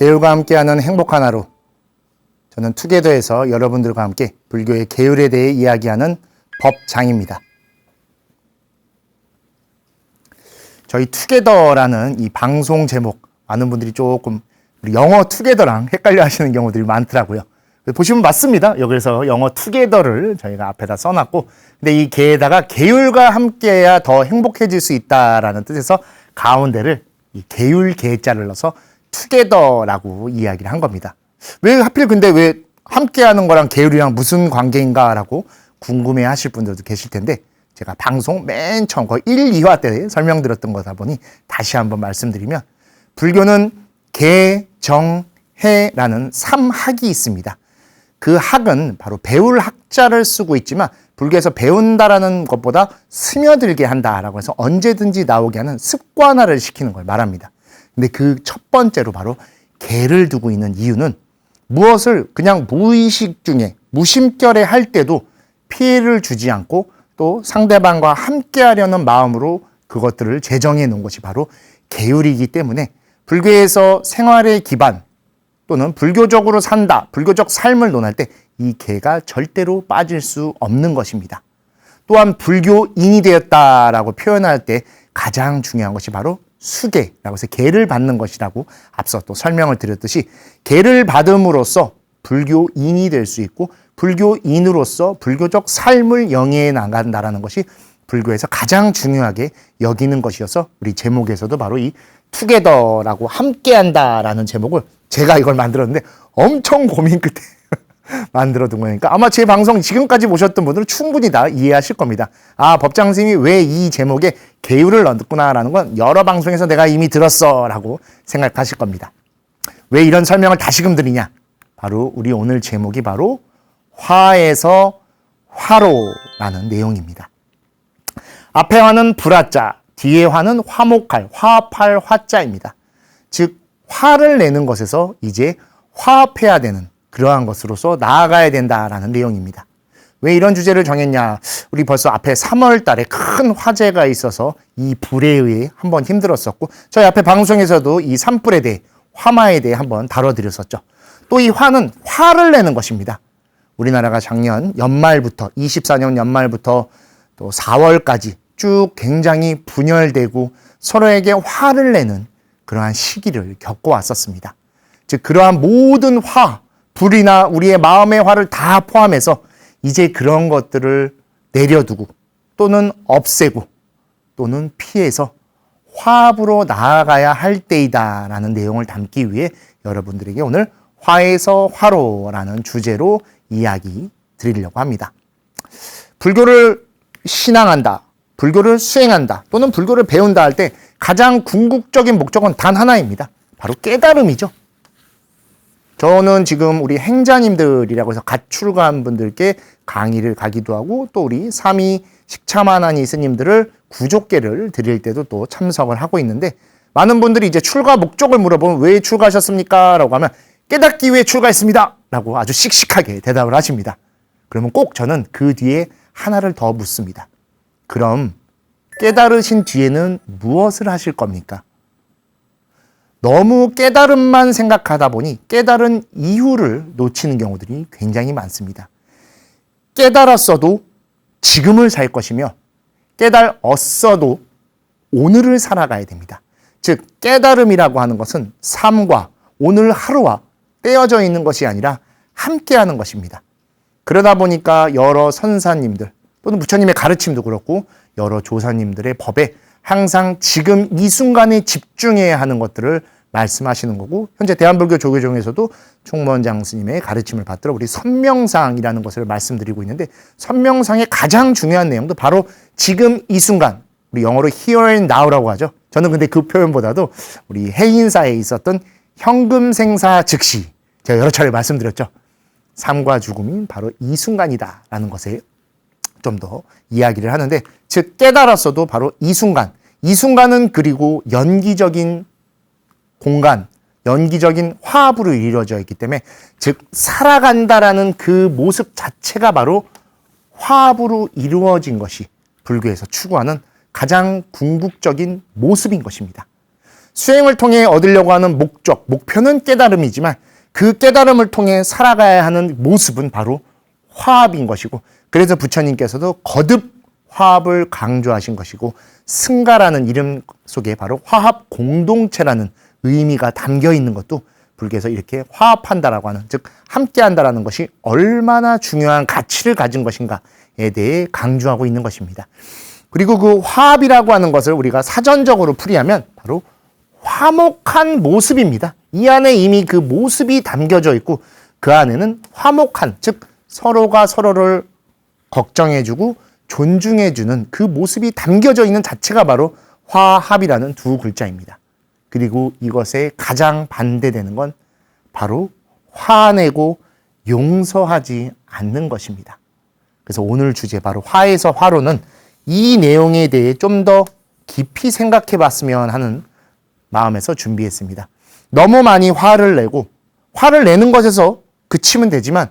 계율과 함께하는 행복한 하루. 저는 투게더에서 여러분들과 함께 불교의 계율에 대해 이야기하는 법장입니다. 저희 투게더라는 이 방송 제목, 많은 분들이 조금 우리 영어 투게더랑 헷갈려 하시는 경우들이 많더라고요. 보시면 맞습니다. 여기서 영어 투게더를 저희가 앞에다 써놨고, 근데 이 개에다가 계율과 함께해야 더 행복해질 수 있다라는 뜻에서 가운데를 이 계율 개자를 넣어서 투게더라고 이야기를 한 겁니다. 왜 하필 근데 왜 함께하는 거랑 계율이랑 무슨 관계인가라고 궁금해 하실 분들도 계실 텐데, 제가 방송 맨 처음 거의 1, 2화 때 설명드렸던 거다 보니 다시 한번 말씀드리면, 불교는 계, 정, 해라는 3학이 있습니다. 그 학은 바로 배울 학자를 쓰고 있지만, 불교에서 배운다라는 것보다 스며들게 한다라고 해서 언제든지 나오게 하는 습관화를 시키는 걸 말합니다. 근데 그 첫 번째로 바로 계를 두고 있는 이유는, 무엇을 그냥 무의식 중에 무심결에 할 때도 피해를 주지 않고 또 상대방과 함께 하려는 마음으로 그것들을 제정해 놓은 것이 바로 계율이기 때문에, 불교에서 생활의 기반 또는 불교적으로 산다, 불교적 삶을 논할 때 이 계가 절대로 빠질 수 없는 것입니다. 또한 불교인이 되었다라고 표현할 때 가장 중요한 것이 바로 수계라고 해서 계를 받는 것이라고 앞서 또 설명을 드렸듯이, 계를 받음으로써 불교인이 될 수 있고 불교인으로서 불교적 삶을 영위해 나간다라는 것이 불교에서 가장 중요하게 여기는 것이어서, 우리 제목에서도 바로 이 투게더라고 함께한다라는 제목을 제가 이걸 만들었는데 엄청 고민 끝에 만들어둔 거니까 아마 제 방송 지금까지 보셨던 분들은 충분히 다 이해하실 겁니다. 아, 법장 선생님이 왜 이 제목에 계율을 넣었구나라는 건 여러 방송에서 내가 이미 들었어 라고 생각하실 겁니다. 왜 이런 설명을 다시금 드리냐? 바로 우리 오늘 제목이 바로 화에서 화로라는 내용입니다. 앞에 화는 불화자, 뒤에 화는 화목할, 화합할 화자입니다. 즉 화를 내는 것에서 이제 화합해야 되는 그러한 것으로서 나아가야 된다라는 내용입니다. 왜 이런 주제를 정했냐? 우리 벌써 앞에 3월 달에 큰 화재가 있어서 이 불에 의해 한번 힘들었었고, 저희 앞에 방송에서도 이 산불에 대해, 화마에 대해 한번 다뤄드렸었죠. 또 이 화는 화를 내는 것입니다. 우리나라가 작년 연말부터 24년 연말부터 또 4월까지 쭉 굉장히 분열되고 서로에게 화를 내는 그러한 시기를 겪어왔었습니다. 즉 그러한 모든 화, 불이나 우리의 마음의 화를 다 포함해서 이제 그런 것들을 내려두고 또는 없애고 또는 피해서 화합으로 나아가야 할 때이다라는 내용을 담기 위해 여러분들에게 오늘 화에서 화로라는 주제로 이야기 드리려고 합니다. 불교를 신앙한다, 불교를 수행한다 또는 불교를 배운다 할 때 가장 궁극적인 목적은 단 하나입니다. 바로 깨달음이죠. 저는 지금 우리 행자님들이라고 해서 갓 출가한 분들께 강의를 가기도 하고, 또 우리 삼위 식차만한 스님들을 구족계를 드릴 때도 또 참석을 하고 있는데, 많은 분들이 이제 출가 목적을 물어보면 왜 출가하셨습니까? 라고 하면 깨닫기 위해 출가했습니다 라고 아주 씩씩하게 대답을 하십니다. 그러면 꼭 저는 그 뒤에 하나를 더 묻습니다. 그럼 깨달으신 뒤에는 무엇을 하실 겁니까? 너무 깨달음만 생각하다 보니 깨달은 이유를 놓치는 경우들이 굉장히 많습니다. 깨달았어도 지금을 살 것이며 깨달았어도 오늘을 살아가야 됩니다. 즉 깨달음이라고 하는 것은 삶과 오늘 하루와 떼어져 있는 것이 아니라 함께하는 것입니다. 그러다 보니까 여러 선사님들 또는 부처님의 가르침도 그렇고 여러 조사님들의 법에 항상 지금 이 순간에 집중해야 하는 것들을 말씀하시는 거고, 현재 대한불교 조계종에서도 총무원장 스님의 가르침을 받들어 우리 선명상이라는 것을 말씀드리고 있는데, 선명상의 가장 중요한 내용도 바로 지금 이 순간, 우리 영어로 here and now라고 하죠. 저는 근데 그 표현보다도 우리 해인사에 있었던 현금생사 즉시, 제가 여러 차례 말씀드렸죠. 삶과 죽음이 바로 이 순간이다라는 것에 좀 더 이야기를 하는데, 즉 깨달았어도 바로 이 순간, 이 순간은 그리고 연기적인 공간, 연기적인 화합으로 이루어져 있기 때문에, 즉 살아간다라는 그 모습 자체가 바로 화합으로 이루어진 것이 불교에서 추구하는 가장 궁극적인 모습인 것입니다. 수행을 통해 얻으려고 하는 목적, 목표는 깨달음이지만 그 깨달음을 통해 살아가야 하는 모습은 바로 화합인 것이고, 그래서 부처님께서도 거듭 화합을 강조하신 것이고, 승가라는 이름 속에 바로 화합 공동체라는 의미가 담겨 있는 것도 불교에서 이렇게 화합한다라고 하는, 즉 함께한다라는 것이 얼마나 중요한 가치를 가진 것인가에 대해 강조하고 있는 것입니다. 그리고 그 화합이라고 하는 것을 우리가 사전적으로 풀이하면 바로 화목한 모습입니다. 이 안에 이미 그 모습이 담겨져 있고, 그 안에는 화목한, 즉 서로가 서로를 걱정해주고 존중해주는 그 모습이 담겨져 있는 자체가 바로 화합이라는 두 글자입니다. 그리고 이것에 가장 반대되는 건 바로 화내고 용서하지 않는 것입니다. 그래서 오늘 주제 바로 화에서 화로는 이 내용에 대해 좀 더 깊이 생각해 봤으면 하는 마음에서 준비했습니다. 너무 많이 화를 내고 화를 내는 것에서 그치면 되지만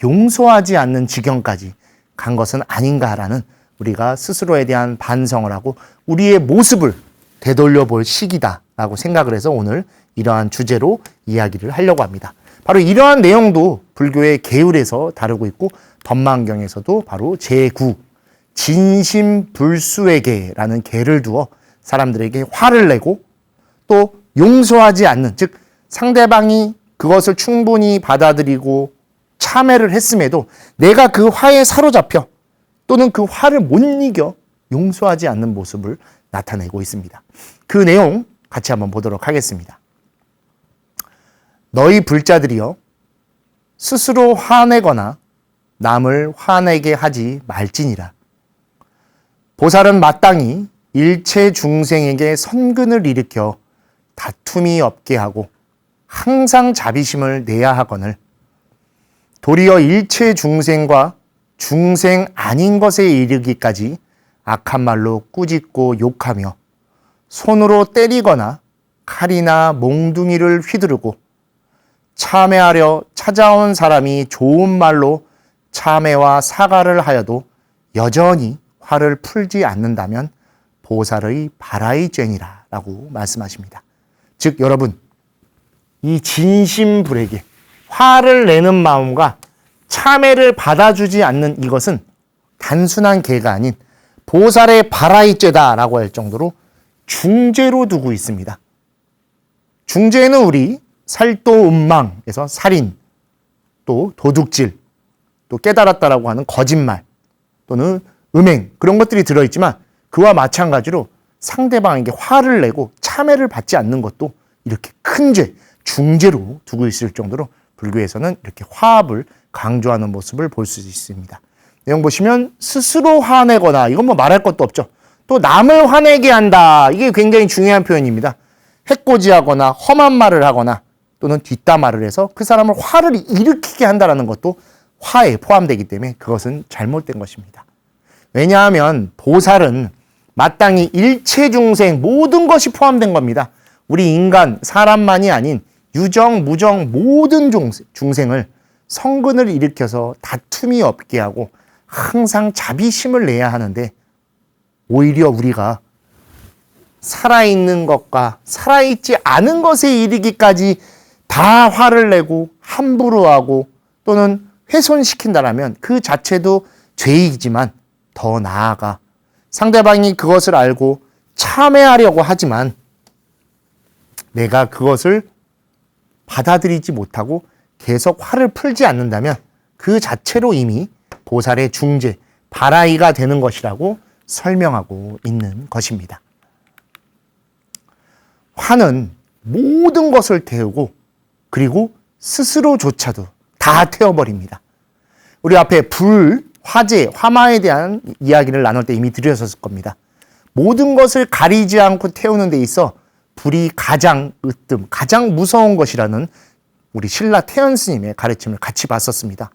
용서하지 않는 지경까지 간 것은 아닌가라는, 우리가 스스로에 대한 반성을 하고 우리의 모습을 되돌려 볼 시기다라고 생각을 해서 오늘 이러한 주제로 이야기를 하려고 합니다. 바로 이러한 내용도 불교의 계율에서 다루고 있고, 법망경에서도 바로 제9 진심불수에게라는 계를 두어 사람들에게 화를 내고 또 용서하지 않는, 즉 상대방이 그것을 충분히 받아들이고 참회를 했음에도 내가 그 화에 사로잡혀 또는 그 화를 못 이겨 용서하지 않는 모습을 나타내고 있습니다. 그 내용 같이 한번 보도록 하겠습니다. 너희 불자들이여, 스스로 화내거나 남을 화내게 하지 말지니라. 보살은 마땅히 일체 중생에게 선근을 일으켜 다툼이 없게 하고 항상 자비심을 내야 하거늘, 도리어 일체 중생과 중생 아닌 것에 이르기까지 악한 말로 꾸짖고 욕하며 손으로 때리거나 칼이나 몽둥이를 휘두르고 참회하려 찾아온 사람이 좋은 말로 참회와 사과를 하여도 여전히 화를 풀지 않는다면 보살의 바라의 죄니라 라고 말씀하십니다. 즉 여러분, 이 진심불에게 화를 내는 마음과 참회를 받아주지 않는 이것은 단순한 죄가 아닌 보살의 바라의 죄다라고 할 정도로 중죄로 두고 있습니다. 중죄는 우리 살도 음망에서 살인, 또 도둑질, 또 깨달았다라고 하는 거짓말 또는 음행, 그런 것들이 들어있지만 그와 마찬가지로 상대방에게 화를 내고 참회를 받지 않는 것도 이렇게 큰 죄, 중죄로 두고 있을 정도로 불교에서는 이렇게 화합을 강조하는 모습을 볼 수 있습니다. 내용 보시면 스스로 화내거나, 이건 뭐 말할 것도 없죠. 또 남을 화내게 한다. 이게 굉장히 중요한 표현입니다. 해코지하거나 험한 말을 하거나 또는 뒷담화를 해서 그 사람을 화를 일으키게 한다는 것도 화에 포함되기 때문에 그것은 잘못된 것입니다. 왜냐하면 보살은 마땅히 일체 중생, 모든 것이 포함된 겁니다. 우리 인간, 사람만이 아닌 유정, 무정 모든 중생을 성근을 일으켜서 다툼이 없게 하고 항상 자비심을 내야 하는데, 오히려 우리가 살아있는 것과 살아있지 않은 것에 이르기까지 다 화를 내고 함부로 하고 또는 훼손시킨다라면 그 자체도 죄이지만, 더 나아가 상대방이 그것을 알고 참회하려고 하지만 내가 그것을 받아들이지 못하고 계속 화를 풀지 않는다면 그 자체로 이미 보살의 중죄, 바라이가 되는 것이라고 설명하고 있는 것입니다. 화는 모든 것을 태우고 그리고 스스로조차도 다 태워버립니다. 우리 앞에 불, 화재, 화마에 대한 이야기를 나눌 때 이미 드렸었을 겁니다. 모든 것을 가리지 않고 태우는 데 있어 불이 가장 으뜸, 가장 무서운 것이라는 우리 신라 태연 스님의 가르침을 같이 봤었습니다.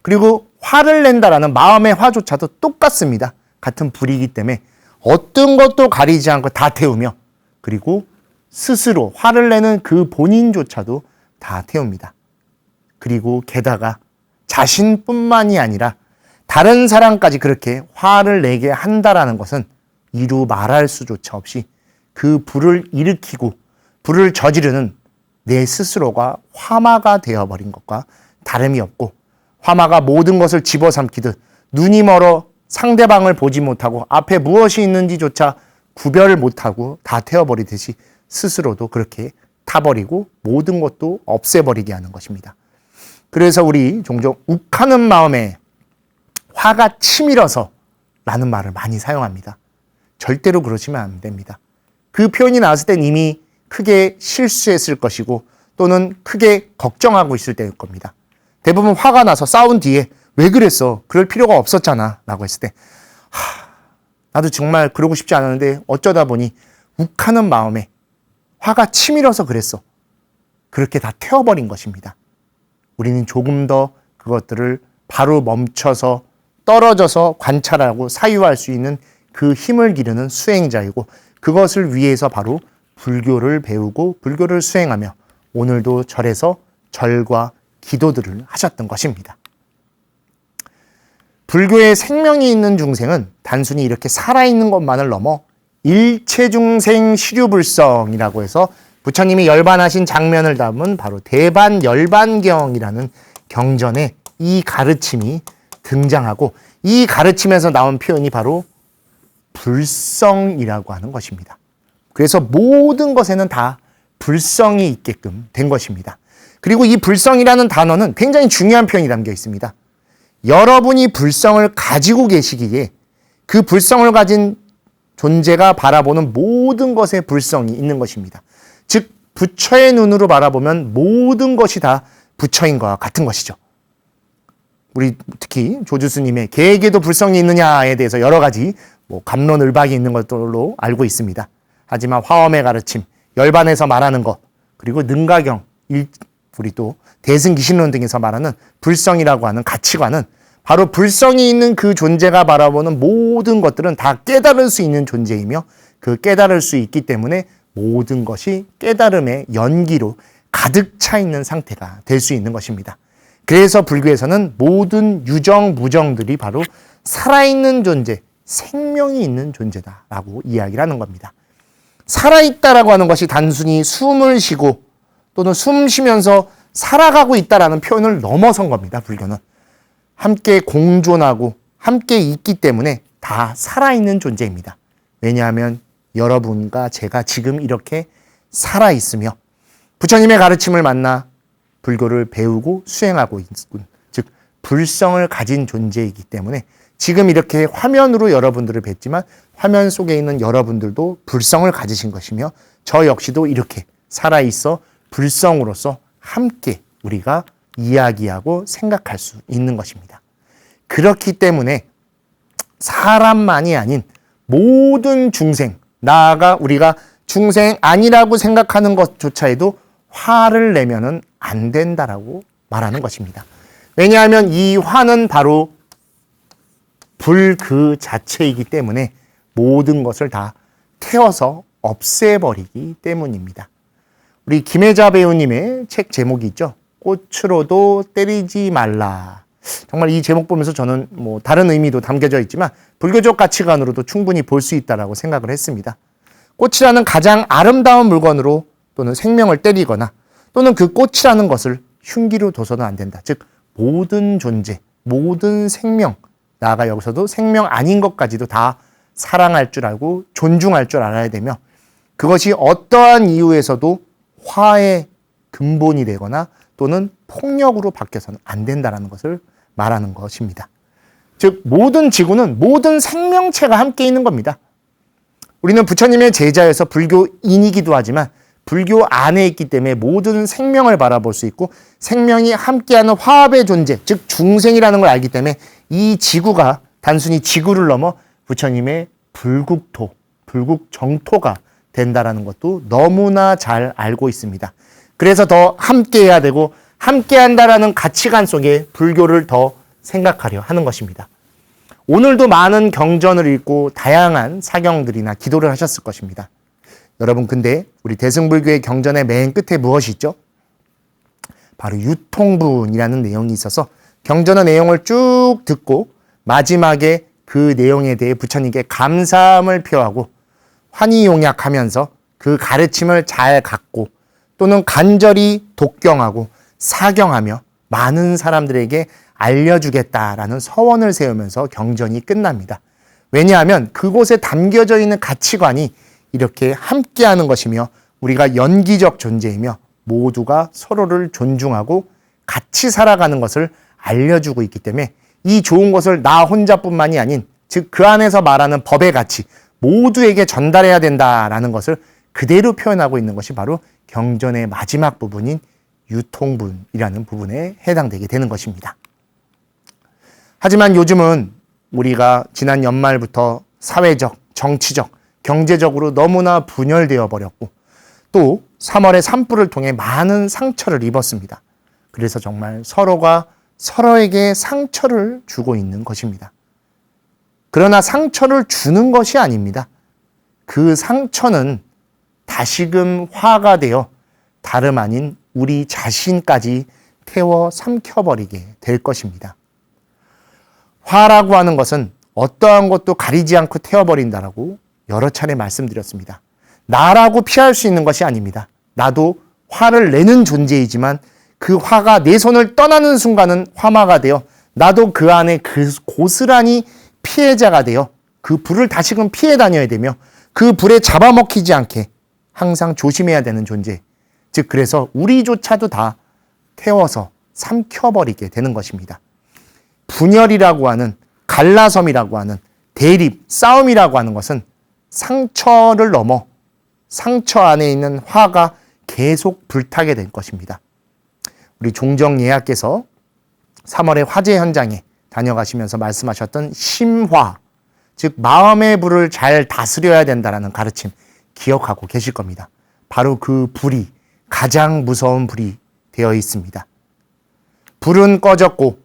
그리고 화를 낸다라는 마음의 화조차도 똑같습니다. 같은 불이기 때문에 어떤 것도 가리지 않고 다 태우며, 그리고 스스로 화를 내는 그 본인조차도 다 태웁니다. 그리고 게다가 자신뿐만이 아니라 다른 사람까지 그렇게 화를 내게 한다라는 것은 이루 말할 수조차 없이 그 불을 일으키고 불을 저지르는 내 스스로가 화마가 되어버린 것과 다름이 없고, 화마가 모든 것을 집어삼키듯 눈이 멀어 상대방을 보지 못하고 앞에 무엇이 있는지조차 구별을 못하고 다 태워버리듯이 스스로도 그렇게 타버리고 모든 것도 없애버리게 하는 것입니다. 그래서 우리 종종 욱하는 마음에 화가 치밀어서 라는 말을 많이 사용합니다. 절대로 그러시면 안 됩니다. 그 표현이 나왔을 땐 이미 크게 실수했을 것이고 또는 크게 걱정하고 있을 때일 겁니다. 대부분 화가 나서 싸운 뒤에 왜 그랬어? 그럴 필요가 없었잖아 라고 했을 때 나도 정말 그러고 싶지 않았는데 어쩌다 보니 욱하는 마음에 화가 치밀어서 그랬어. 그렇게 다 태워버린 것입니다. 우리는 조금 더 그것들을 바로 멈춰서 떨어져서 관찰하고 사유할 수 있는 그 힘을 기르는 수행자이고, 그것을 위해서 바로 불교를 배우고 불교를 수행하며 오늘도 절에서 절과 기도들을 하셨던 것입니다. 불교의 생명이 있는 중생은 단순히 이렇게 살아있는 것만을 넘어 일체중생 시류불성이라고 해서 부처님이 열반하신 장면을 담은 바로 대반열반경이라는 경전에 이 가르침이 등장하고, 이 가르침에서 나온 표현이 바로 불성이라고 하는 것입니다. 그래서 모든 것에는 다 불성이 있게끔 된 것입니다. 그리고 이 불성이라는 단어는 굉장히 중요한 표현이 담겨 있습니다. 여러분이 불성을 가지고 계시기에 그 불성을 가진 존재가 바라보는 모든 것에 불성이 있는 것입니다. 즉 부처의 눈으로 바라보면 모든 것이 다 부처인 것과 같은 것이죠. 우리 특히 조주스님의 개에게도 불성이 있느냐에 대해서 여러 가지 갑론을박이 있는 것들로 알고 있습니다. 하지만 화엄의 가르침, 열반에서 말하는 것, 그리고 능가경, 우리 또 대승기신론 등에서 말하는 불성이라고 하는 가치관은 바로 불성이 있는 그 존재가 바라보는 모든 것들은 다 깨달을 수 있는 존재이며, 그 깨달을 수 있기 때문에 모든 것이 깨달음의 연기로 가득 차 있는 상태가 될 수 있는 것입니다. 그래서 불교에서는 모든 유정, 무정들이 바로 살아있는 존재, 생명이 있는 존재다라고 이야기를 하는 겁니다. 살아있다라고 하는 것이 단순히 숨을 쉬고 또는 숨 쉬면서 살아가고 있다라는 표현을 넘어선 겁니다. 불교는 함께 공존하고 함께 있기 때문에 다 살아있는 존재입니다. 왜냐하면 여러분과 제가 지금 이렇게 살아있으며 부처님의 가르침을 만나 불교를 배우고 수행하고 있군, 즉 불성을 가진 존재이기 때문에 지금 이렇게 화면으로 여러분들을 뵙지만 화면 속에 있는 여러분들도 불성을 가지신 것이며 저 역시도 이렇게 살아있어 불성으로서 함께 우리가 이야기하고 생각할 수 있는 것입니다. 그렇기 때문에 사람만이 아닌 모든 중생, 나아가 우리가 중생 아니라고 생각하는 것조차에도 화를 내면은 안 된다라고 말하는 것입니다. 왜냐하면 이 화는 바로 불 그 자체이기 때문에 모든 것을 다 태워서 없애버리기 때문입니다. 우리 김혜자 배우님의 책 제목이 있죠. 꽃으로도 때리지 말라. 정말 이 제목 보면서 저는 다른 의미도 담겨져 있지만 불교적 가치관으로도 충분히 볼 수 있다라고 생각을 했습니다. 꽃이라는 가장 아름다운 물건으로 또는 생명을 때리거나 또는 그 꽃이라는 것을 흉기로 둬서는 안 된다. 즉 모든 존재, 모든 생명, 나아가 여기서도 생명 아닌 것까지도 다 사랑할 줄 알고 존중할 줄 알아야 되며, 그것이 어떠한 이유에서도 화의 근본이 되거나 또는 폭력으로 바뀌어서는 안 된다는 것을 말하는 것입니다. 즉 모든 지구는 모든 생명체가 함께 있는 겁니다. 우리는 부처님의 제자여서 불교인이기도 하지만 불교 안에 있기 때문에 모든 생명을 바라볼 수 있고, 생명이 함께하는 화합의 존재, 즉 중생이라는 걸 알기 때문에 이 지구가 단순히 지구를 넘어 부처님의 불국토, 불국정토가 된다라는 것도 너무나 잘 알고 있습니다. 그래서 더 함께해야 되고 함께한다라는 가치관 속에 불교를 더 생각하려 하는 것입니다. 오늘도 많은 경전을 읽고 다양한 사경들이나 기도를 하셨을 것입니다. 여러분, 근데 우리 대승불교의 경전의 맨 끝에 무엇이 있죠? 바로 유통분이라는 내용이 있어서 경전의 내용을 쭉 듣고 마지막에 그 내용에 대해 부처님께 감사함을 표하고 환희용약하면서 그 가르침을 잘 갖고 또는 간절히 독경하고 사경하며 많은 사람들에게 알려주겠다라는 서원을 세우면서 경전이 끝납니다. 왜냐하면 그곳에 담겨져 있는 가치관이 이렇게 함께하는 것이며 우리가 연기적 존재이며 모두가 서로를 존중하고 같이 살아가는 것을 알려주고 있기 때문에 이 좋은 것을 나 혼자뿐만이 아닌 즉 그 안에서 말하는 법의 가치 모두에게 전달해야 된다라는 것을 그대로 표현하고 있는 것이 바로 경전의 마지막 부분인 유통분이라는 부분에 해당되게 되는 것입니다. 하지만 요즘은 우리가 지난 연말부터 사회적, 정치적, 경제적으로 너무나 분열되어 버렸고 또 3월의 산불을 통해 많은 상처를 입었습니다. 그래서 정말 서로가 서로에게 상처를 주고 있는 것입니다. 그러나 상처를 주는 것이 아닙니다. 그 상처는 다시금 화가 되어 다름 아닌 우리 자신까지 태워 삼켜버리게 될 것입니다. 화라고 하는 것은 어떠한 것도 가리지 않고 태워버린다라고 여러 차례 말씀드렸습니다. 나라고 피할 수 있는 것이 아닙니다. 나도 화를 내는 존재이지만 그 화가 내 손을 떠나는 순간은 화마가 되어 나도 그 안에 그 고스란히 피해자가 되어 그 불을 다시금 피해 다녀야 되며 그 불에 잡아먹히지 않게 항상 조심해야 되는 존재. 즉 그래서 우리조차도 다 태워서 삼켜버리게 되는 것입니다. 분열이라고 하는 갈라섬이라고 하는 대립, 싸움이라고 하는 것은 상처를 넘어 상처 안에 있는 화가 계속 불타게 될 것입니다. 우리 종정예하께서 3월의 화재 현장에 다녀가시면서 말씀하셨던 심화, 즉 마음의 불을 잘 다스려야 된다는 가르침 기억하고 계실 겁니다. 바로 그 불이 가장 무서운 불이 되어 있습니다. 불은 꺼졌고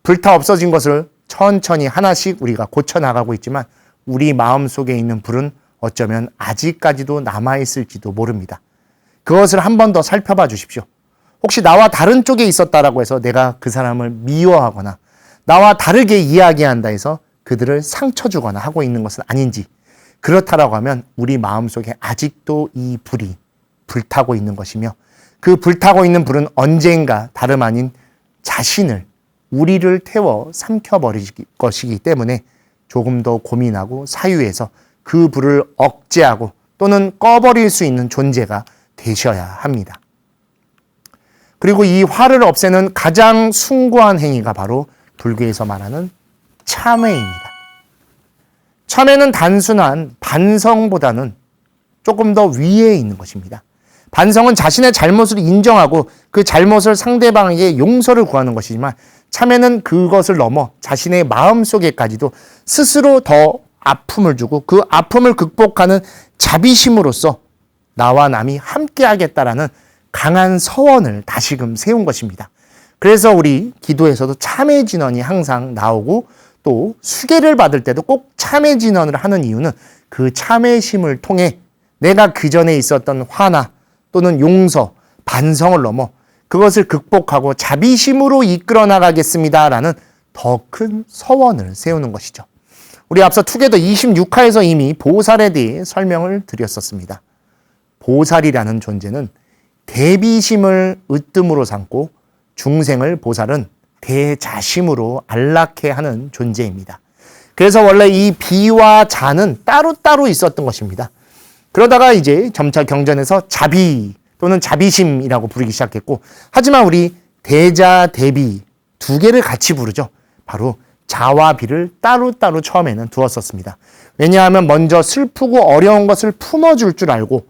불타 없어진 것을 천천히 하나씩 우리가 고쳐나가고 있지만 우리 마음속에 있는 불은 어쩌면 아직까지도 남아있을지도 모릅니다. 그것을 한 번 더 살펴봐 주십시오. 혹시 나와 다른 쪽에 있었다라고 해서 내가 그 사람을 미워하거나 나와 다르게 이야기한다 해서 그들을 상처 주거나 하고 있는 것은 아닌지, 그렇다라고 하면 우리 마음속에 아직도 이 불이 불타고 있는 것이며 그 불타고 있는 불은 언젠가 다름 아닌 자신을, 우리를 태워 삼켜버릴 것이기 때문에 조금 더 고민하고 사유해서 그 불을 억제하고 또는 꺼버릴 수 있는 존재가 되셔야 합니다. 그리고 이 화를 없애는 가장 숭고한 행위가 바로 불교에서 말하는 참회입니다. 참회는 단순한 반성보다는 조금 더 위에 있는 것입니다. 반성은 자신의 잘못을 인정하고 그 잘못을 상대방에게 용서를 구하는 것이지만 참회는 그것을 넘어 자신의 마음속에까지도 스스로 더 아픔을 주고 그 아픔을 극복하는 자비심으로써 나와 남이 함께하겠다라는 강한 서원을 다시금 세운 것입니다. 그래서 우리 기도에서도 참회 진언이 항상 나오고 또 수계를 받을 때도 꼭 참회 진언을 하는 이유는 그 참회심을 통해 내가 그 전에 있었던 화나 또는 용서, 반성을 넘어 그것을 극복하고 자비심으로 이끌어 나가겠습니다라는 더 큰 서원을 세우는 것이죠. 우리 앞서 투게더 26화에서 이미 보살에 대해 설명을 드렸었습니다. 보살이라는 존재는 대비심을 으뜸으로 삼고 중생을 보살은 대자심으로 안락해 하는 존재입니다. 그래서 원래 이 비와 자는 따로따로 있었던 것입니다. 그러다가 이제 점차 경전에서 자비 또는 자비심이라고 부르기 시작했고, 하지만 우리 대자, 대비 두 개를 같이 부르죠. 바로 자와 비를 따로따로 처음에는 두었었습니다. 왜냐하면 먼저 슬프고 어려운 것을 품어줄 줄 알고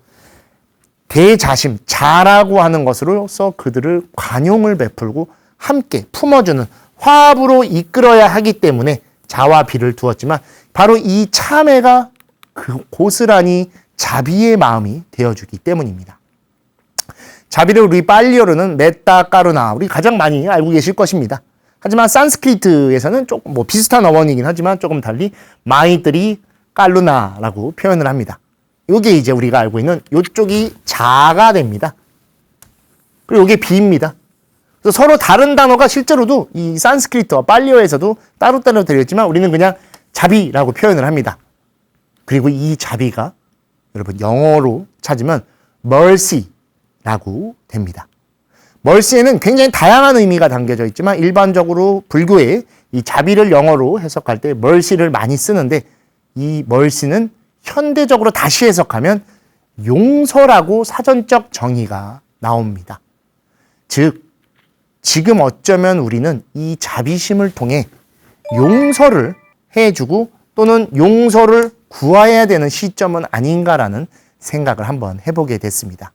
대자심, 자라고 하는 것으로서 그들을 관용을 베풀고 함께 품어주는 화합으로 이끌어야 하기 때문에 자와 비를 두었지만 바로 이 참회가 그 고스란히 자비의 마음이 되어주기 때문입니다. 자비를 우리 팔리어로는 메타 까루나, 우리 가장 많이 알고 계실 것입니다. 하지만 산스크리트에서는 조금 비슷한 어원이긴 하지만 조금 달리 마이들이 깔루나라고 표현을 합니다. 이게 이제 우리가 알고 있는 이쪽이 자가 됩니다. 그리고 이게 비입니다. 그래서 서로 다른 단어가 실제로도 이 산스크리트와 팔리어에서도 따로따로 들렸지만 우리는 그냥 자비라고 표현을 합니다. 그리고 이 자비가 여러분 영어로 찾으면 mercy라고 됩니다. mercy에는 굉장히 다양한 의미가 담겨져 있지만 일반적으로 불교에 이 자비를 영어로 해석할 때 mercy를 많이 쓰는데 이 mercy는 현대적으로 다시 해석하면 용서라고 사전적 정의가 나옵니다. 즉 지금 어쩌면 우리는 이 자비심을 통해 용서를 해주고 또는 용서를 구해야 되는 시점은 아닌가라는 생각을 한번 해보게 됐습니다.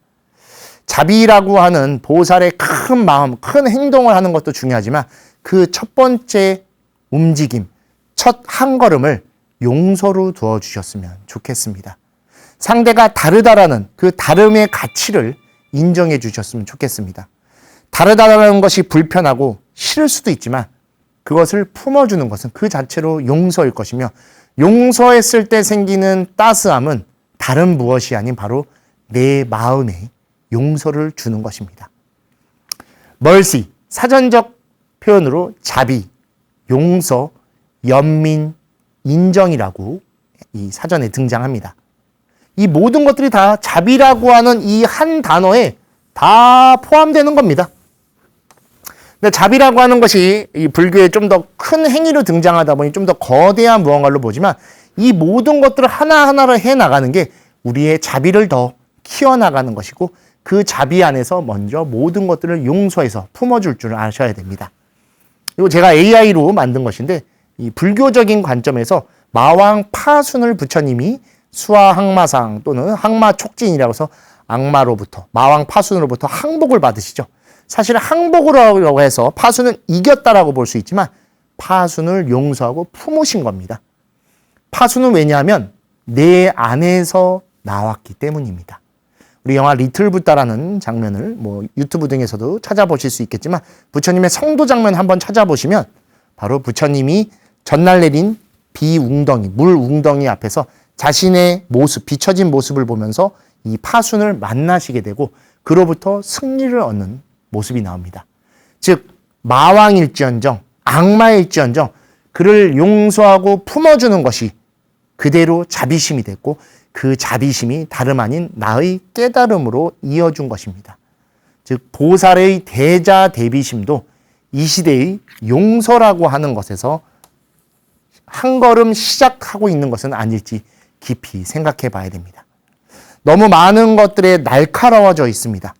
자비라고 하는 보살의 큰 마음, 큰 행동을 하는 것도 중요하지만 그 첫 번째 움직임, 첫 한 걸음을 용서로 두어 주셨으면 좋겠습니다. 상대가 다르다라는 그 다름의 가치를 인정해 주셨으면 좋겠습니다. 다르다라는 것이 불편하고 싫을 수도 있지만 그것을 품어주는 것은 그 자체로 용서일 것이며 용서했을 때 생기는 따스함은 다른 무엇이 아닌 바로 내 마음에 용서를 주는 것입니다. mercy, 사전적 표현으로 자비, 용서, 연민, 인정이라고 이 사전에 등장합니다. 이 모든 것들이 다 자비라고 하는 이 한 단어에 다 포함되는 겁니다. 근데 자비라고 하는 것이 이 불교에 좀 더 큰 행위로 등장하다 보니 좀 더 거대한 무언가로 보지만 이 모든 것들을 하나하나를 해나가는 게 우리의 자비를 더 키워나가는 것이고 그 자비 안에서 먼저 모든 것들을 용서해서 품어줄 줄 아셔야 됩니다. 이거 제가 AI로 만든 것인데 이 불교적인 관점에서 마왕 파순을 부처님이 수화항마상 또는 항마촉진이라고 해서 악마로부터 마왕 파순으로부터 항복을 받으시죠. 사실 항복으로 해서 파순은 이겼다라고 볼 수 있지만 파순을 용서하고 품으신 겁니다. 파순은 왜냐하면 내 안에서 나왔기 때문입니다. 우리 영화 리틀 붓다라는 장면을 유튜브 등에서도 찾아보실 수 있겠지만 부처님의 성도 장면 한번 찾아보시면 바로 부처님이 전날 내린 비웅덩이, 물 웅덩이 앞에서 자신의 모습, 비춰진 모습을 보면서 이 파순을 만나시게 되고 그로부터 승리를 얻는 모습이 나옵니다. 즉 마왕일지언정 악마일지언정 그를 용서하고 품어주는 것이 그대로 자비심이 됐고 그 자비심이 다름 아닌 나의 깨달음으로 이어준 것입니다. 즉 보살의 대자대비심도 이 시대의 용서라고 하는 것에서 한 걸음 시작하고 있는 것은 아닐지 깊이 생각해 봐야 됩니다. 너무 많은 것들에 날카로워져 있습니다.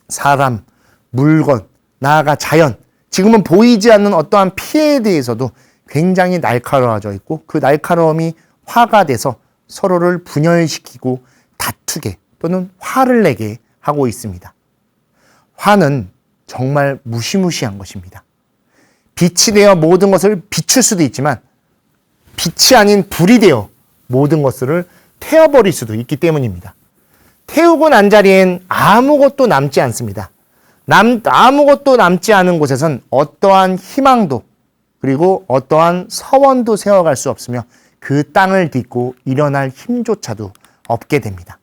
사람, 물건, 나아가 자연, 지금은 보이지 않는 어떠한 피해에 대해서도 굉장히 날카로워져 있고 그 날카로움이 화가 돼서 서로를 분열시키고 다투게 또는 화를 내게 하고 있습니다. 화는 정말 무시무시한 것입니다. 빛이 되어 모든 것을 비출 수도 있지만 빛이 아닌 불이 되어 모든 것을 태워버릴 수도 있기 때문입니다. 태우고 난 자리엔 아무것도 남지 않습니다. 아무것도 남지 않은 곳에선 어떠한 희망도 그리고 어떠한 서원도 세워갈 수 없으며 그 땅을 딛고 일어날 힘조차도 없게 됩니다.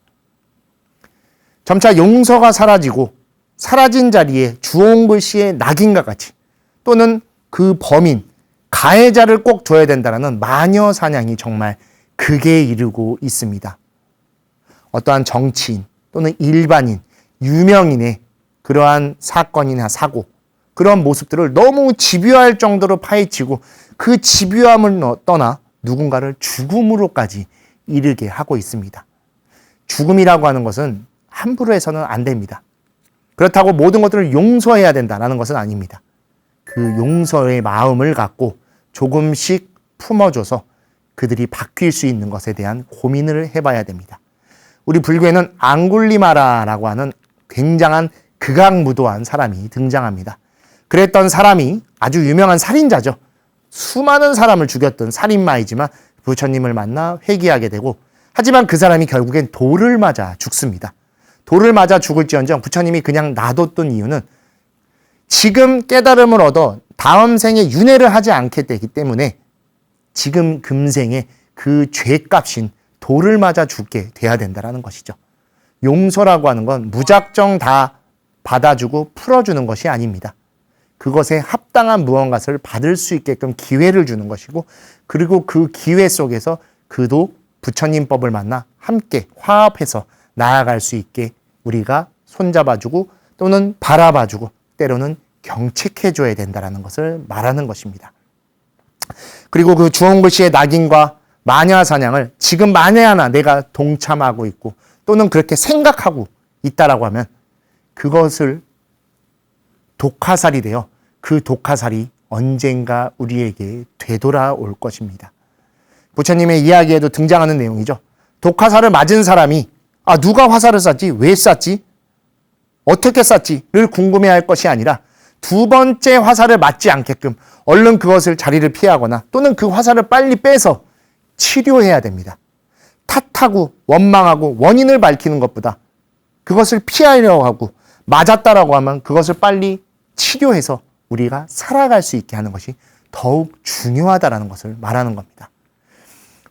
점차 용서가 사라지고 사라진 자리에 주홍글 씨의 낙인과 같이 또는 그 범인, 가해자를 꼭 줘야 된다는 마녀 사냥이 정말 극에 이르고 있습니다. 어떠한 정치인 또는 일반인, 유명인의 그러한 사건이나 사고, 그런 모습들을 너무 집요할 정도로 파헤치고 그 집요함을 떠나 누군가를 죽음으로까지 이르게 하고 있습니다. 죽음이라고 하는 것은 함부로 해서는 안 됩니다. 그렇다고 모든 것들을 용서해야 된다는 것은 아닙니다. 그 용서의 마음을 갖고 조금씩 품어줘서 그들이 바뀔 수 있는 것에 대한 고민을 해봐야 됩니다. 우리 불교에는 앙굴리마라라고 하는 굉장한 극악무도한 사람이 등장합니다. 그랬던 사람이 아주 유명한 살인자죠. 수많은 사람을 죽였던 살인마이지만 부처님을 만나 회귀하게 되고 하지만 그 사람이 결국엔 돌을 맞아 죽습니다. 돌을 맞아 죽을지언정 부처님이 그냥 놔뒀던 이유는 지금 깨달음을 얻어 다음 생에 윤회를 하지 않게 되기 때문에 지금 금생에 그 죄값인 돌을 맞아 죽게 돼야 된다는 것이죠. 용서라고 하는 건 무작정 다 받아주고 풀어주는 것이 아닙니다. 그것에 합당한 무언가를 받을 수 있게끔 기회를 주는 것이고 그리고 그 기회 속에서 그도 부처님 법을 만나 함께 화합해서 나아갈 수 있게 우리가 손잡아주고 또는 바라봐주고 때로는 경책해줘야 된다는 것을 말하는 것입니다. 그리고 그 주홍글씨의 낙인과 마녀사냥을 지금 만에 하나 내가 동참하고 있고 또는 그렇게 생각하고 있다라고 하면 그것을 독화살이 되어 그 독화살이 언젠가 우리에게 되돌아올 것입니다. 부처님의 이야기에도 등장하는 내용이죠. 독화살을 맞은 사람이 누가 화살을 쐈지? 왜 쐈지? 어떻게 쐈지?를 궁금해할 것이 아니라 두 번째 화살을 맞지 않게끔 얼른 그것을 자리를 피하거나 또는 그 화살을 빨리 빼서 치료해야 됩니다. 탓하고 원망하고 원인을 밝히는 것보다 그것을 피하려고 하고 맞았다라고 하면 그것을 빨리 치료해서 우리가 살아갈 수 있게 하는 것이 더욱 중요하다라는 것을 말하는 겁니다.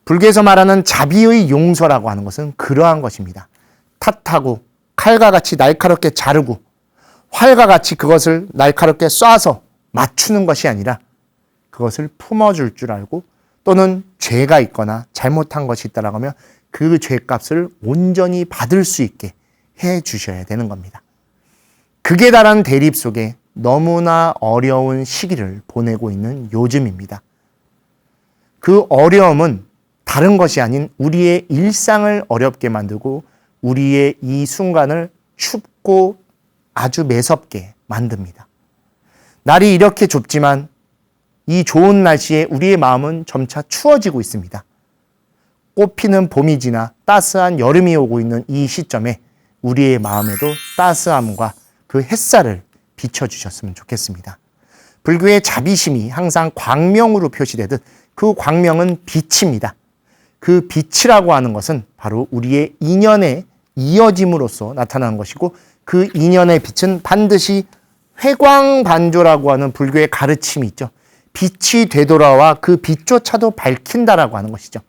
불교에서 말하는 자비의 용서라고 하는 것은 그러한 것입니다. 탓하고 칼과 같이 날카롭게 자르고 활과 같이 그것을 날카롭게 쏴서 맞추는 것이 아니라 그것을 품어줄 줄 알고 또는 죄가 있거나 잘못한 것이 있다라고 하면 그 죄값을 온전히 받을 수 있게 해 주셔야 되는 겁니다. 극에 달한 대립 속에 너무나 어려운 시기를 보내고 있는 요즘입니다. 그 어려움은 다른 것이 아닌 우리의 일상을 어렵게 만들고 우리의 이 순간을 춥고 아주 매섭게 만듭니다. 날이 이렇게 좁지만 이 좋은 날씨에 우리의 마음은 점차 추워지고 있습니다. 꽃피는 봄이 지나 따스한 여름이 오고 있는 이 시점에 우리의 마음에도 따스함과 그 햇살을 비춰주셨으면 좋겠습니다. 불교의 자비심이 항상 광명으로 표시되듯 그 광명은 빛입니다. 그 빛이라고 하는 것은 바로 우리의 인연의 이어짐으로써 나타나는 것이고 그 인연의 빛은 반드시 회광반조라고 하는 불교의 가르침이 있죠. 빛이 되돌아와 그 빛조차도 밝힌다라고 하는 것이죠.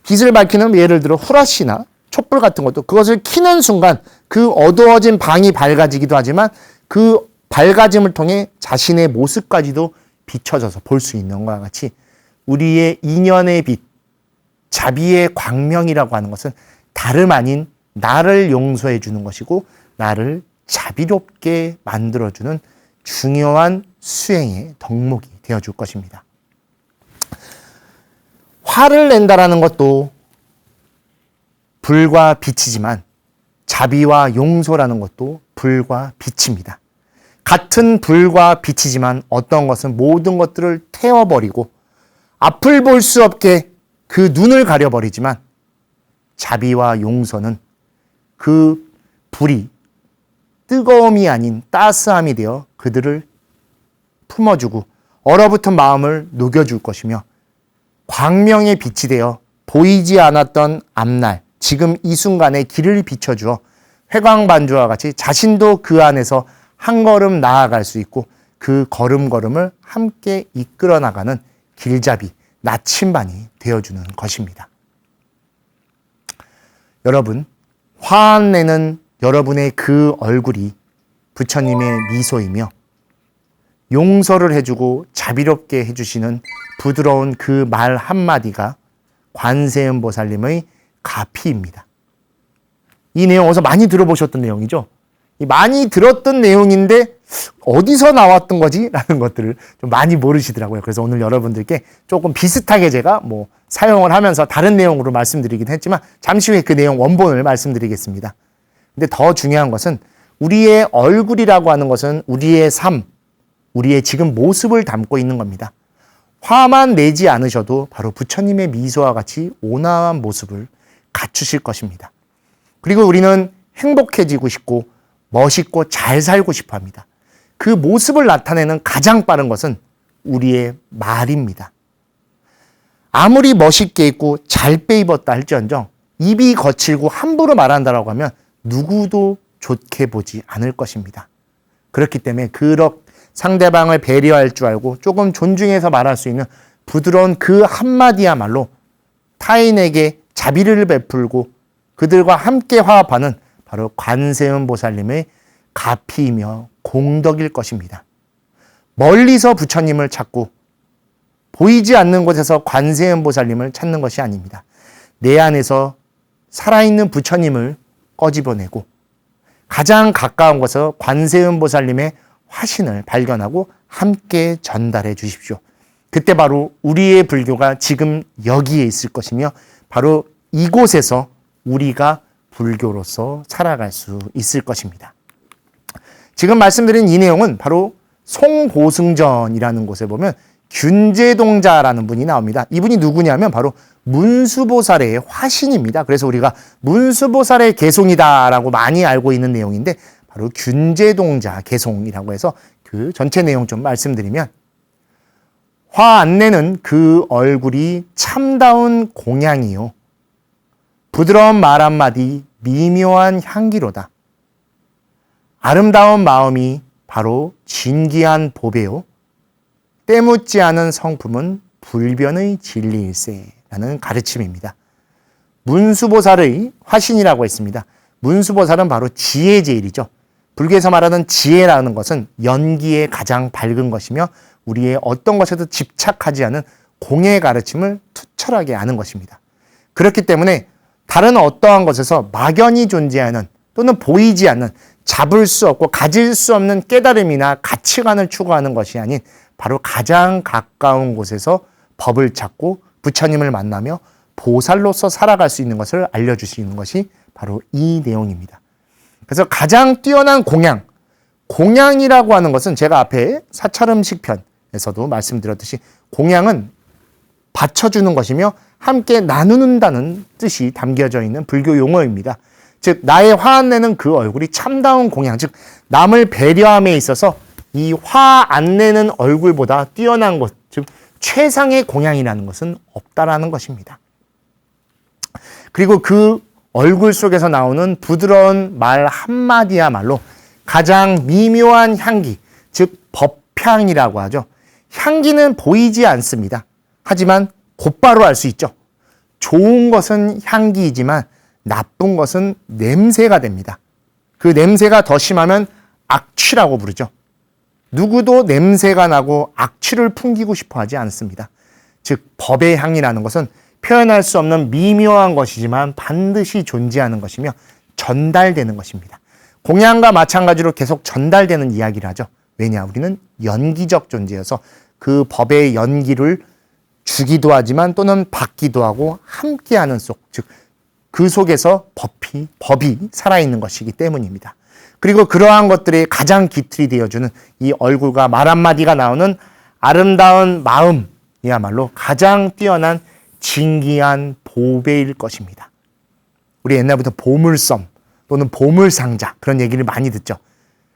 빛을 밝히는 예를 들어 후라시나 촛불 같은 것도 그것을 켜는 순간 그 어두워진 방이 밝아지기도 하지만 그 밝아짐을 통해 자신의 모습까지도 비춰져서 볼 수 있는 것과 같이 우리의 인연의 빛, 자비의 광명이라고 하는 것은 다름 아닌 나를 용서해 주는 것이고 나를 자비롭게 만들어주는 중요한 수행의 덕목이 되어줄 것입니다. 화를 낸다라는 것도 불과 빛이지만 자비와 용서라는 것도 불과 빛입니다. 같은 불과 빛이지만 어떤 것은 모든 것들을 태워버리고 앞을 볼 수 없게 그 눈을 가려버리지만 자비와 용서는 그 불이 뜨거움이 아닌 따스함이 되어 그들을 품어주고 얼어붙은 마음을 녹여줄 것이며 광명의 빛이 되어 보이지 않았던 앞날, 지금 이 순간에 길을 비춰주어 회광반주와 같이 자신도 그 안에서 한 걸음 나아갈 수 있고 그 걸음걸음을 함께 이끌어 나가는 길잡이, 나침반이 되어주는 것입니다. 여러분, 화내는 여러분의 그 얼굴이 부처님의 미소이며 용서를 해주고 자비롭게 해주시는 부드러운 그 말 한마디가 관세음보살님의 가피입니다. 이 내용 어디서 많이 들어보셨던 내용이죠? 많이 들었던 내용인데 어디서 나왔던 거지? 라는 것들을 좀 많이 모르시더라고요. 그래서 오늘 여러분들께 조금 비슷하게 제가 사용을 하면서 다른 내용으로 말씀드리긴 했지만 잠시 후에 그 내용 원본을 말씀드리겠습니다. 근데 더 중요한 것은 우리의 얼굴이라고 하는 것은 우리의 삶, 우리의 지금 모습을 담고 있는 겁니다. 화만 내지 않으셔도 바로 부처님의 미소와 같이 온화한 모습을 갖추실 것입니다. 그리고 우리는 행복해지고 싶고 멋있고 잘 살고 싶어 합니다. 그 모습을 나타내는 가장 빠른 것은 우리의 말입니다. 아무리 멋있게 입고 잘 빼입었다 할지언정 입이 거칠고 함부로 말한다라고 하면 누구도 좋게 보지 않을 것입니다. 그렇기 때문에 상대방을 배려할 줄 알고 조금 존중해서 말할 수 있는 부드러운 그 한마디야말로 타인에게 자비를 베풀고 그들과 함께 화합하는 바로 관세음보살님의 가피이며 공덕일 것입니다. 멀리서 부처님을 찾고 보이지 않는 곳에서 관세음보살님을 찾는 것이 아닙니다. 내 안에서 살아있는 부처님을 꺼집어내고 가장 가까운 곳에서 관세음보살님의 화신을 발견하고 함께 전달해 주십시오. 그때 바로 우리의 불교가 지금 여기에 있을 것이며 바로 이곳에서 우리가 불교로서 살아갈 수 있을 것입니다. 지금 말씀드린 이 내용은 바로 송고승전이라는 곳에 보면 균제동자라는 분이 나옵니다. 이분이 누구냐면 바로 문수보살의 화신입니다. 그래서 우리가 문수보살의 개송이다라고 많이 알고 있는 내용인데 바로 균제동자 개송이라고 해서 그 전체 내용 좀 말씀드리면 화 안내는 그 얼굴이 참다운 공양이요. 부드러운 말 한마디 미묘한 향기로다. 아름다운 마음이 바로 진귀한 보배요. 때묻지 않은 성품은 불변의 진리일세라는 가르침입니다. 문수보살의 화신이라고 했습니다. 문수보살은 바로 지혜제일이죠. 불교에서 말하는 지혜라는 것은 연기에 가장 밝은 것이며 우리의 어떤 것에도 집착하지 않은 공의 가르침을 투철하게 아는 것입니다. 그렇기 때문에 다른 어떠한 것에서 막연히 존재하는 또는 보이지 않는 잡을 수 없고 가질 수 없는 깨달음이나 가치관을 추구하는 것이 아닌 바로 가장 가까운 곳에서 법을 찾고 부처님을 만나며 보살로서 살아갈 수 있는 것을 알려주시는 것이 바로 이 내용입니다. 그래서 가장 뛰어난 공양이라고 하는 것은 제가 앞에 사찰음식편에서도 말씀드렸듯이 공양은 받쳐주는 것이며 함께 나누는다는 뜻이 담겨져 있는 불교 용어입니다. 즉 나의 화 안내는 그 얼굴이 참다운 공양, 즉 남을 배려함에 있어서 이 화 안내는 얼굴보다 뛰어난 것, 즉 최상의 공양이라는 것은 없다라는 것입니다. 그리고 그 얼굴 속에서 나오는 부드러운 말 한마디야말로 가장 미묘한 향기, 즉 법향이라고 하죠. 향기는 보이지 않습니다. 하지만 곧바로 알 수 있죠. 좋은 것은 향기이지만 나쁜 것은 냄새가 됩니다. 그 냄새가 더 심하면 악취라고 부르죠. 누구도 냄새가 나고 악취를 풍기고 싶어 하지 않습니다. 즉 법의 향이라는 것은 표현할 수 없는 미묘한 것이지만 반드시 존재하는 것이며 전달되는 것입니다. 공양과 마찬가지로 계속 전달되는 이야기를 하죠. 왜냐? 우리는 연기적 존재여서 그 법의 연기를 주기도 하지만 또는 받기도 하고 함께하는 속, 즉 그 속에서 법이 살아있는 것이기 때문입니다. 그리고 그러한 것들이 가장 기틀이 되어주는 이 얼굴과 말 한마디가 나오는 아름다운 마음이야말로 가장 뛰어난 진귀한 보배일 것입니다. 우리 옛날부터 보물섬 또는 보물상자 그런 얘기를 많이 듣죠.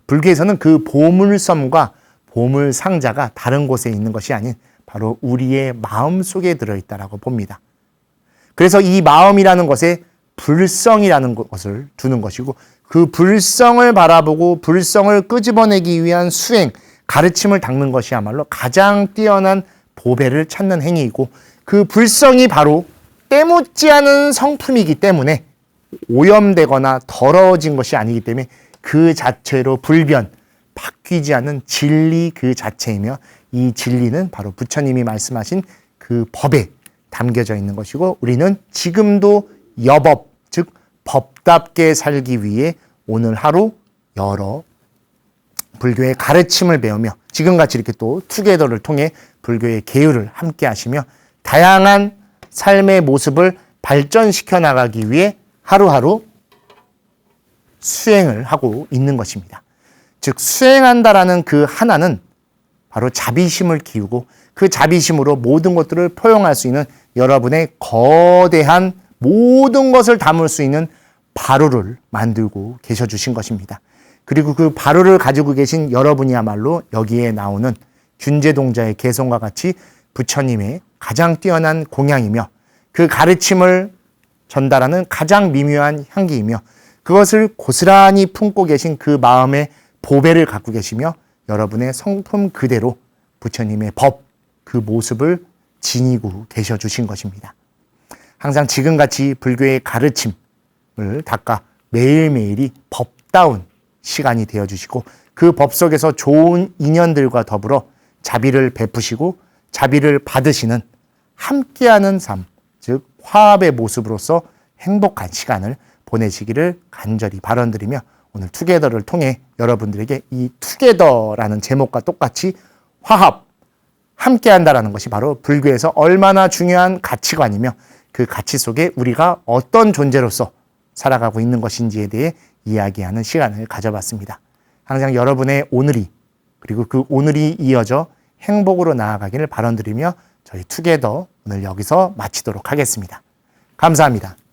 불교에서는 그 보물섬과 보물상자가 다른 곳에 있는 것이 아닌 바로 우리의 마음 속에 들어있다라고 봅니다. 그래서 이 마음이라는 것에 불성이라는 것을 두는 것이고 그 불성을 바라보고 불성을 끄집어내기 위한 수행, 가르침을 닦는 것이야말로 가장 뛰어난 보배를 찾는 행위이고 그 불성이 바로 때묻지 않은 성품이기 때문에 오염되거나 더러워진 것이 아니기 때문에 그 자체로 불변, 바뀌지 않는 진리 그 자체이며 이 진리는 바로 부처님이 말씀하신 그 법에 담겨져 있는 것이고 우리는 지금도 여법, 즉 법답게 살기 위해 오늘 하루 여러 불교의 가르침을 배우며 지금같이 이렇게 또 투게더를 통해 불교의 계율을 함께 하시며 다양한 삶의 모습을 발전시켜 나가기 위해 하루하루 수행을 하고 있는 것입니다. 즉 수행한다라는 그 하나는 바로 자비심을 키우고 그 자비심으로 모든 것들을 포용할 수 있는 여러분의 거대한 모든 것을 담을 수 있는 바로를 만들고 계셔 주신 것입니다. 그리고 그 바로를 가지고 계신 여러분이야말로 여기에 나오는 균제동자의 개성과 같이 부처님의 가장 뛰어난 공양이며 그 가르침을 전달하는 가장 미묘한 향기이며 그것을 고스란히 품고 계신 그 마음의 보배를 갖고 계시며 여러분의 성품 그대로 부처님의 법, 그 모습을 지니고 계셔 주신 것입니다. 항상 지금같이 불교의 가르침을 닦아 매일매일이 법다운 시간이 되어주시고 그 법 속에서 좋은 인연들과 더불어 자비를 베푸시고 자비를 받으시는 함께하는 삶, 즉 화합의 모습으로서 행복한 시간을 보내시기를 간절히 바라드리며 오늘 투게더를 통해 여러분들에게 이 투게더라는 제목과 똑같이 화합, 함께한다라는 것이 바로 불교에서 얼마나 중요한 가치관이며 그 가치 속에 우리가 어떤 존재로서 살아가고 있는 것인지에 대해 이야기하는 시간을 가져봤습니다. 항상 여러분의 오늘이 그리고 그 오늘이 이어져 행복으로 나아가기를 바라드리며 저희 투게더 오늘 여기서 마치도록 하겠습니다. 감사합니다.